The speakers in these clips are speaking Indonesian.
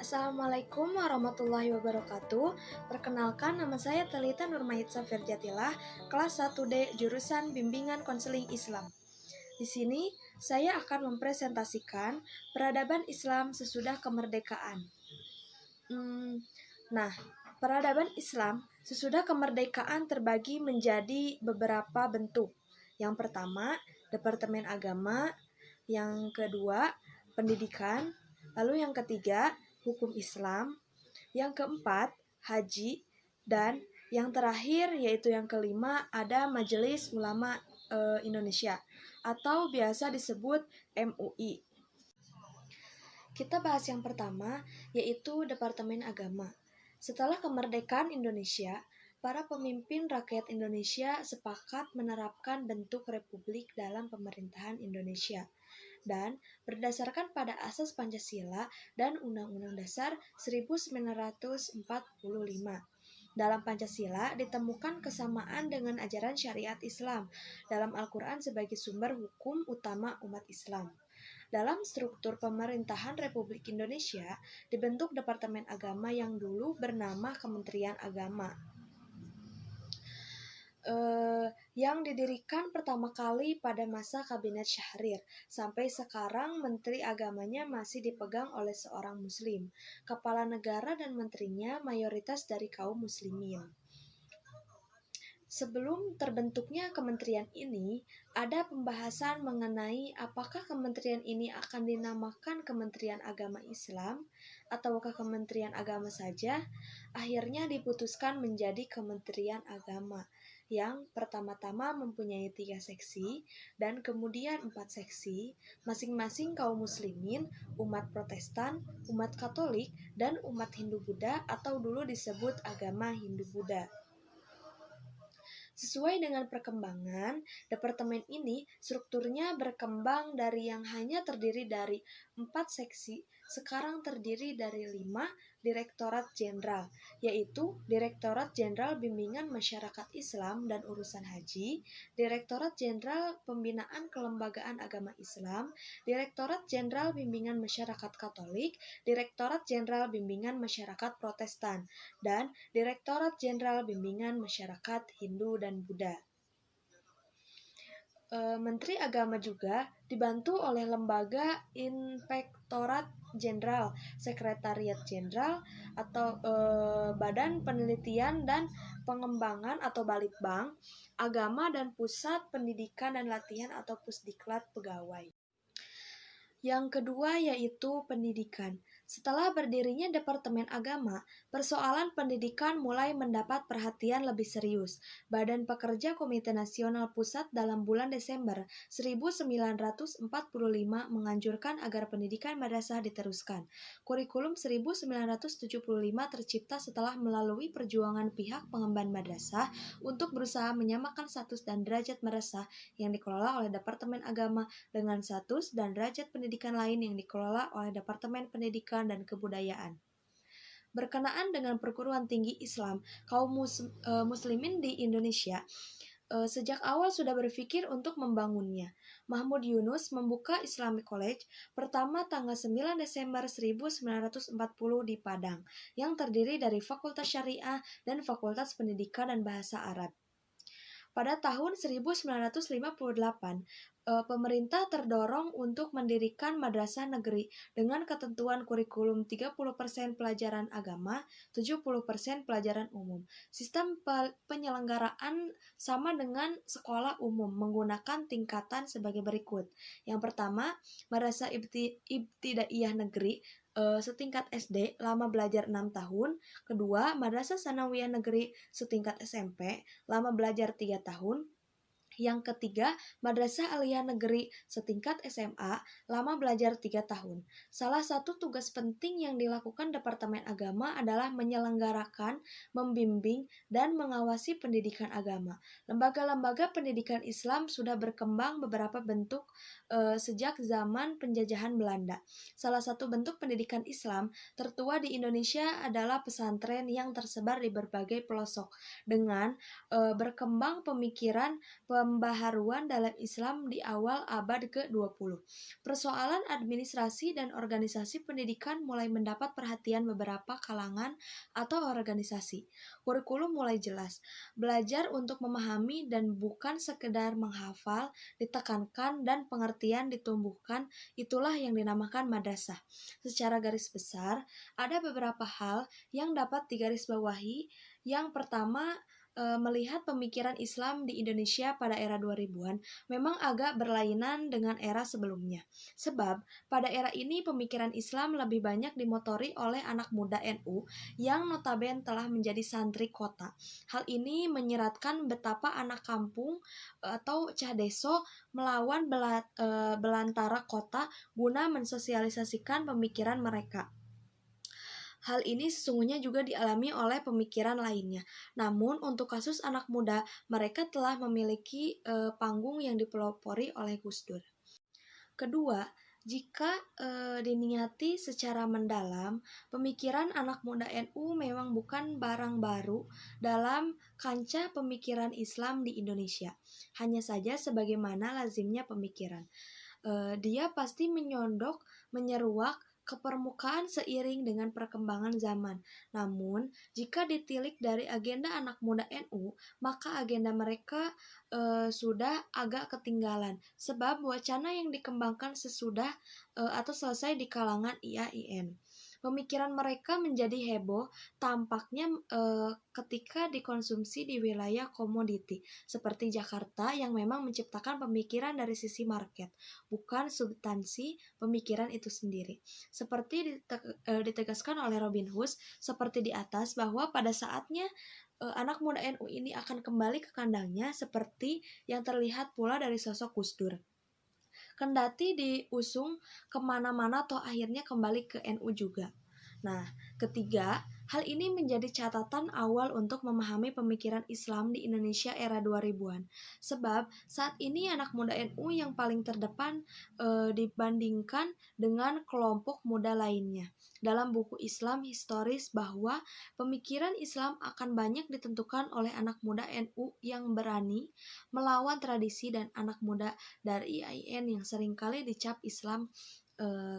Assalamualaikum warahmatullahi wabarakatuh. Perkenalkan, nama saya Telita Nurmayit Safir Jatilah, kelas 1D jurusan Bimbingan Konseling Islam. Di sini saya akan mempresentasikan peradaban Islam sesudah kemerdekaan. Peradaban Islam sesudah kemerdekaan terbagi menjadi beberapa bentuk. Yang pertama, Departemen Agama. Yang kedua, Pendidikan. Lalu yang ketiga, Hukum Islam. Yang keempat, Haji. Dan yang terakhir, yaitu yang kelima, ada Majelis Ulama Indonesia atau biasa disebut MUI. Kita bahas yang pertama, yaitu Departemen Agama. Setelah kemerdekaan Indonesia, para pemimpin rakyat Indonesia sepakat menerapkan bentuk republik dalam pemerintahan Indonesia. Dan berdasarkan pada asas Pancasila dan Undang-Undang Dasar 1945. Dalam Pancasila ditemukan kesamaan dengan ajaran syariat Islam dalam Al-Quran sebagai sumber hukum utama umat Islam. Dalam struktur pemerintahan Republik Indonesia dibentuk Departemen Agama yang dulu bernama Kementerian Agama, yang didirikan pertama kali pada masa Kabinet Syahrir. Sampai sekarang Menteri Agamanya masih dipegang oleh seorang Muslim. Kepala negara dan menterinya mayoritas dari kaum Muslimin. Sebelum terbentuknya kementerian ini, ada pembahasan mengenai apakah kementerian ini akan dinamakan Kementerian Agama Islam ataukah Kementerian Agama saja. Akhirnya diputuskan menjadi Kementerian Agama, yang pertama-tama mempunyai 3 seksi dan kemudian 4 seksi, masing-masing kaum muslimin, umat Protestan, umat Katolik, dan umat Hindu-Buddha atau dulu disebut agama Hindu-Buddha. Sesuai dengan perkembangan, departemen ini strukturnya berkembang dari yang hanya terdiri dari 4 seksi, sekarang terdiri dari 5 Direktorat Jenderal, yaitu Direktorat Jenderal Bimbingan Masyarakat Islam dan Urusan Haji, Direktorat Jenderal Pembinaan Kelembagaan Agama Islam, Direktorat Jenderal Bimbingan Masyarakat Katolik, Direktorat Jenderal Bimbingan Masyarakat Protestan, dan Direktorat Jenderal Bimbingan Masyarakat Hindu dan Buddha. Menteri Agama juga dibantu oleh lembaga Inspektorat Jenderal, Sekretariat Jenderal atau Badan Penelitian dan Pengembangan atau Balitbang, Agama dan Pusat Pendidikan dan Latihan atau Pusdiklat Pegawai. Yang kedua yaitu pendidikan. Setelah berdirinya Departemen Agama, persoalan pendidikan mulai mendapat perhatian lebih serius. Badan Pekerja Komite Nasional Pusat dalam bulan Desember 1945 menganjurkan agar pendidikan madrasah diteruskan. Kurikulum 1975 tercipta setelah melalui perjuangan pihak pengemban madrasah untuk berusaha menyamakan status dan derajat madrasah yang dikelola oleh Departemen Agama dengan status dan derajat pendidikan lain yang dikelola oleh Departemen Pendidikan dan Kebudayaan. Berkenaan dengan perguruan tinggi Islam, kaum muslimin di Indonesia sejak awal sudah berpikir untuk membangunnya. Mahmud Yunus membuka Islamic College pertama tanggal 9 Desember 1940 di Padang, yang terdiri dari Fakultas Syariah dan Fakultas Pendidikan dan Bahasa Arab. Pada tahun 1958, pemerintah terdorong untuk mendirikan madrasah negeri dengan ketentuan kurikulum 30% pelajaran agama, 70% pelajaran umum. Sistem penyelenggaraan sama dengan sekolah umum menggunakan tingkatan sebagai berikut. Yang pertama, madrasah ibtidaiyah negeri setingkat SD, lama belajar 6 tahun. Kedua, madrasah sanawiyah negeri setingkat SMP, lama belajar 3 tahun. Yang ketiga, madrasah aliyah negeri setingkat SMA, lama belajar 3 tahun. Salah satu tugas penting yang dilakukan Departemen Agama adalah menyelenggarakan, membimbing, dan mengawasi pendidikan agama. Lembaga-lembaga pendidikan Islam sudah berkembang beberapa bentuk sejak zaman penjajahan Belanda. Salah satu bentuk pendidikan Islam tertua di Indonesia adalah pesantren yang tersebar di berbagai pelosok. Dengan berkembang pemikiran pembaharuan dalam Islam di awal abad ke-20. Persoalan administrasi dan organisasi pendidikan mulai mendapat perhatian beberapa kalangan atau organisasi. Kurikulum mulai jelas. Belajar untuk memahami dan bukan sekedar menghafal ditekankan dan pengertian ditumbuhkan, itulah yang dinamakan madrasah. Secara garis besar, ada beberapa hal yang dapat digarisbawahi. Yang pertama, melihat pemikiran Islam di Indonesia pada era 2000-an memang agak berlainan dengan era sebelumnya. Sebab, pada era ini pemikiran Islam lebih banyak dimotori oleh anak muda NU yang notabene telah menjadi santri kota. Hal ini menyeratkan betapa anak kampung atau cah deso melawan belantara kota guna mensosialisasikan pemikiran mereka. Hal ini sesungguhnya juga dialami oleh pemikiran lainnya. Namun, untuk kasus anak muda, mereka telah memiliki panggung yang dipelopori oleh Gus Dur. Kedua, jika diniati secara mendalam, pemikiran anak muda NU memang bukan barang baru dalam kancah pemikiran Islam di Indonesia. Hanya saja sebagaimana lazimnya pemikiran. Dia pasti menyeruak ke permukaan seiring dengan perkembangan zaman. Namun, jika ditilik dari agenda anak muda NU, maka agenda mereka sudah agak ketinggalan, sebab wacana yang dikembangkan sesudah atau selesai di kalangan IAIN. Pemikiran mereka menjadi heboh tampaknya ketika dikonsumsi di wilayah komoditi seperti Jakarta yang memang menciptakan pemikiran dari sisi market, bukan substansi pemikiran itu sendiri. Seperti ditegaskan oleh Robin Huss seperti di atas, bahwa pada saatnya anak muda NU ini akan kembali ke kandangnya seperti yang terlihat pula dari sosok Gus Dur. Kendati diusung kemana-mana toh akhirnya kembali ke NU juga. Nah, ketiga, hal ini menjadi catatan awal untuk memahami pemikiran Islam di Indonesia era 2000-an. Sebab saat ini anak muda NU yang paling terdepan dibandingkan dengan kelompok muda lainnya. Dalam buku Islam historis bahwa pemikiran Islam akan banyak ditentukan oleh anak muda NU yang berani melawan tradisi dan anak muda dari IAIN yang seringkali dicap Islam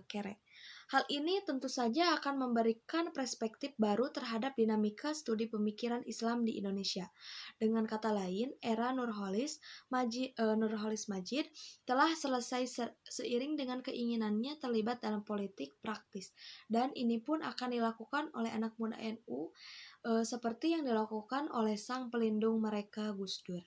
kerek. Hal ini tentu saja akan memberikan perspektif baru terhadap dinamika studi pemikiran Islam di Indonesia. Dengan kata lain, era Nurholis Majid telah selesai seiring dengan keinginannya terlibat dalam politik praktis, dan ini pun akan dilakukan oleh anak muda NU seperti yang dilakukan oleh sang pelindung mereka, Gus Dur.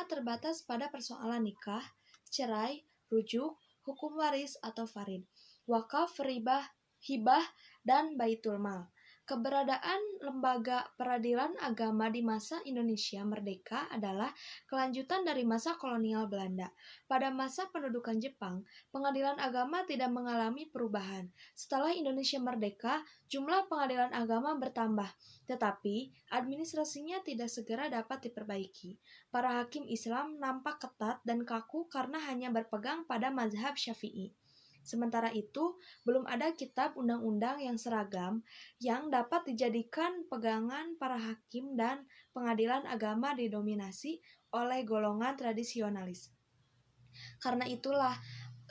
Terbatas pada persoalan nikah, cerai, rujuk, hukum waris atau farid, wakaf, hibah, dan baitul mal. Keberadaan lembaga peradilan agama di masa Indonesia merdeka adalah kelanjutan dari masa kolonial Belanda. Pada masa pendudukan Jepang, pengadilan agama tidak mengalami perubahan. Setelah Indonesia merdeka, jumlah pengadilan agama bertambah, tetapi administrasinya tidak segera dapat diperbaiki. Para hakim Islam nampak ketat dan kaku karena hanya berpegang pada mazhab Syafi'i. Sementara itu, belum ada kitab undang-undang yang seragam yang dapat dijadikan pegangan para hakim, dan pengadilan agama didominasi oleh golongan tradisionalis. Karena itulah,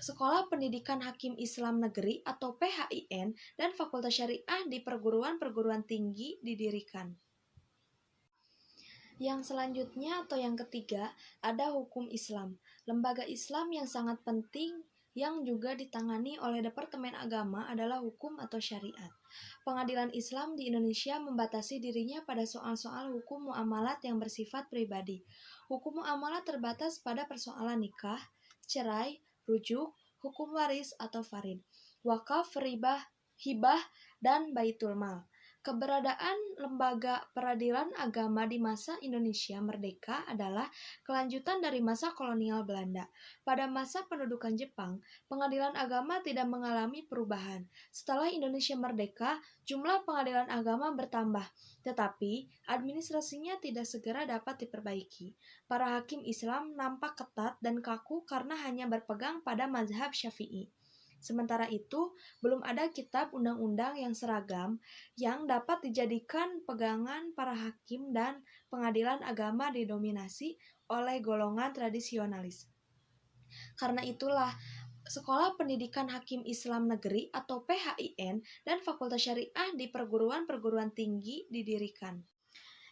Sekolah Pendidikan Hakim Islam Negeri atau PHIN dan Fakultas Syariah di perguruan-perguruan tinggi didirikan. Yang selanjutnya atau yang ketiga, ada hukum Islam, lembaga Islam yang sangat penting yang juga ditangani oleh Departemen Agama adalah hukum atau syariat. Pengadilan Islam di Indonesia membatasi dirinya pada soal-soal hukum muamalat yang bersifat pribadi. Hukum muamalat terbatas pada persoalan nikah, cerai, rujuk, hukum waris atau farid, wakaf, hibah, dan baitul mal. Keberadaan lembaga peradilan agama di masa Indonesia merdeka adalah kelanjutan dari masa kolonial Belanda. Pada masa pendudukan Jepang, pengadilan agama tidak mengalami perubahan. Setelah Indonesia merdeka, jumlah pengadilan agama bertambah, tetapi administrasinya tidak segera dapat diperbaiki. Para hakim Islam nampak ketat dan kaku karena hanya berpegang pada mazhab Syafi'i. Sementara itu, belum ada kitab undang-undang yang seragam yang dapat dijadikan pegangan para hakim dan pengadilan agama didominasi oleh golongan tradisionalis. Karena itulah, Sekolah Pendidikan Hakim Islam Negeri atau PHIN dan Fakultas Syariah di perguruan-perguruan tinggi didirikan.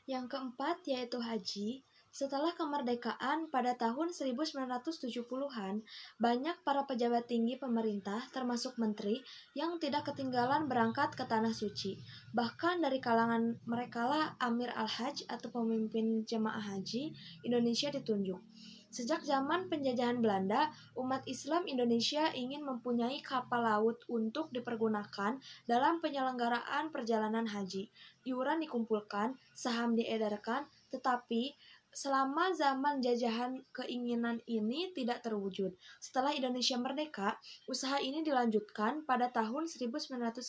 Yang keempat yaitu haji. Setelah kemerdekaan pada tahun 1970-an, banyak para pejabat tinggi pemerintah termasuk menteri yang tidak ketinggalan berangkat ke Tanah Suci. Bahkan dari kalangan merekalah Amir Al-Hajj atau pemimpin jemaah haji Indonesia ditunjuk. Sejak zaman penjajahan Belanda, umat Islam Indonesia ingin mempunyai kapal laut untuk dipergunakan dalam penyelenggaraan perjalanan haji. Iuran dikumpulkan, saham diedarkan, tetapi selama zaman jajahan keinginan ini tidak terwujud. Setelah Indonesia merdeka, usaha ini dilanjutkan pada tahun 1950.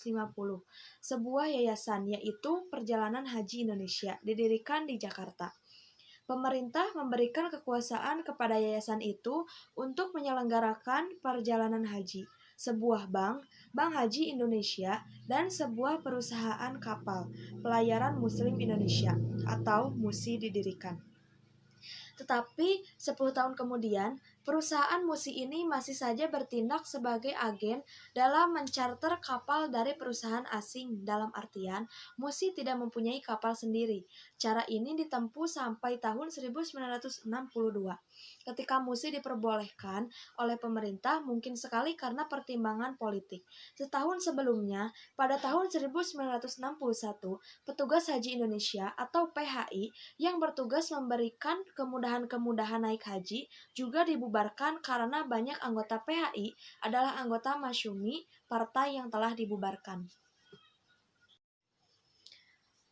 Sebuah yayasan yaitu Perjalanan Haji Indonesia didirikan di Jakarta. Pemerintah memberikan kekuasaan kepada yayasan itu untuk menyelenggarakan perjalanan haji, sebuah bank, Bank Haji Indonesia, dan sebuah perusahaan kapal, Pelayaran Muslim Indonesia, atau MUSI didirikan. Tetapi 10 tahun kemudian, perusahaan MUSI ini masih saja bertindak sebagai agen dalam mencarter kapal dari perusahaan asing. Dalam artian, MUSI tidak mempunyai kapal sendiri. Cara ini ditempuh sampai tahun 1962. Ketika MUSI diperbolehkan oleh pemerintah mungkin sekali karena pertimbangan politik. Setahun sebelumnya, pada tahun 1961, petugas Haji Indonesia atau PHI yang bertugas memberikan kemudahan-kemudahan naik haji juga dibubarkan karena banyak anggota PHI adalah anggota masyumi partai yang telah dibubarkan.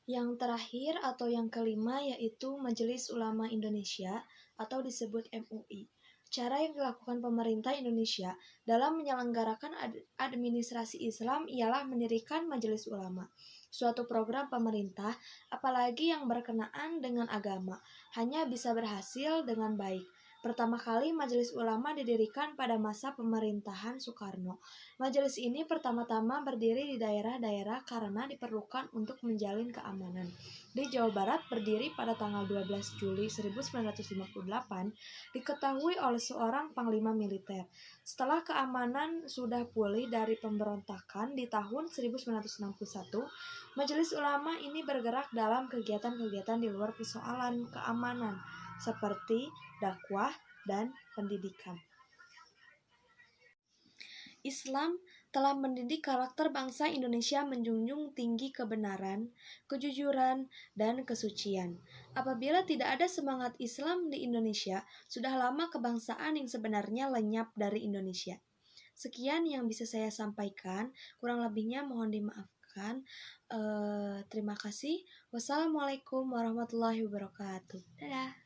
Yang terakhir atau yang kelima yaitu Majelis Ulama Indonesia atau disebut MUI. Cara yang dilakukan pemerintah Indonesia dalam menyelenggarakan administrasi Islam ialah mendirikan Majelis Ulama. Suatu program pemerintah, apalagi yang berkenaan dengan agama, hanya bisa berhasil dengan baik. Pertama kali Majelis Ulama didirikan pada masa pemerintahan Soekarno. Majelis ini pertama-tama berdiri di daerah-daerah karena diperlukan untuk menjalin keamanan. Di Jawa Barat berdiri pada tanggal 12 Juli 1958, diketahui oleh seorang panglima militer. Setelah keamanan sudah pulih dari pemberontakan di tahun 1961, Majelis Ulama ini bergerak dalam kegiatan-kegiatan di luar persoalan keamanan, seperti dakwah dan pendidikan. Islam telah mendidik karakter bangsa Indonesia menjunjung tinggi kebenaran, kejujuran, dan kesucian. Apabila tidak ada semangat Islam di Indonesia, sudah lama kebangsaan yang sebenarnya lenyap dari Indonesia. Sekian yang bisa saya sampaikan, kurang lebihnya mohon dimaafkan. Terima kasih. Wassalamualaikum warahmatullahi wabarakatuh. Dadah.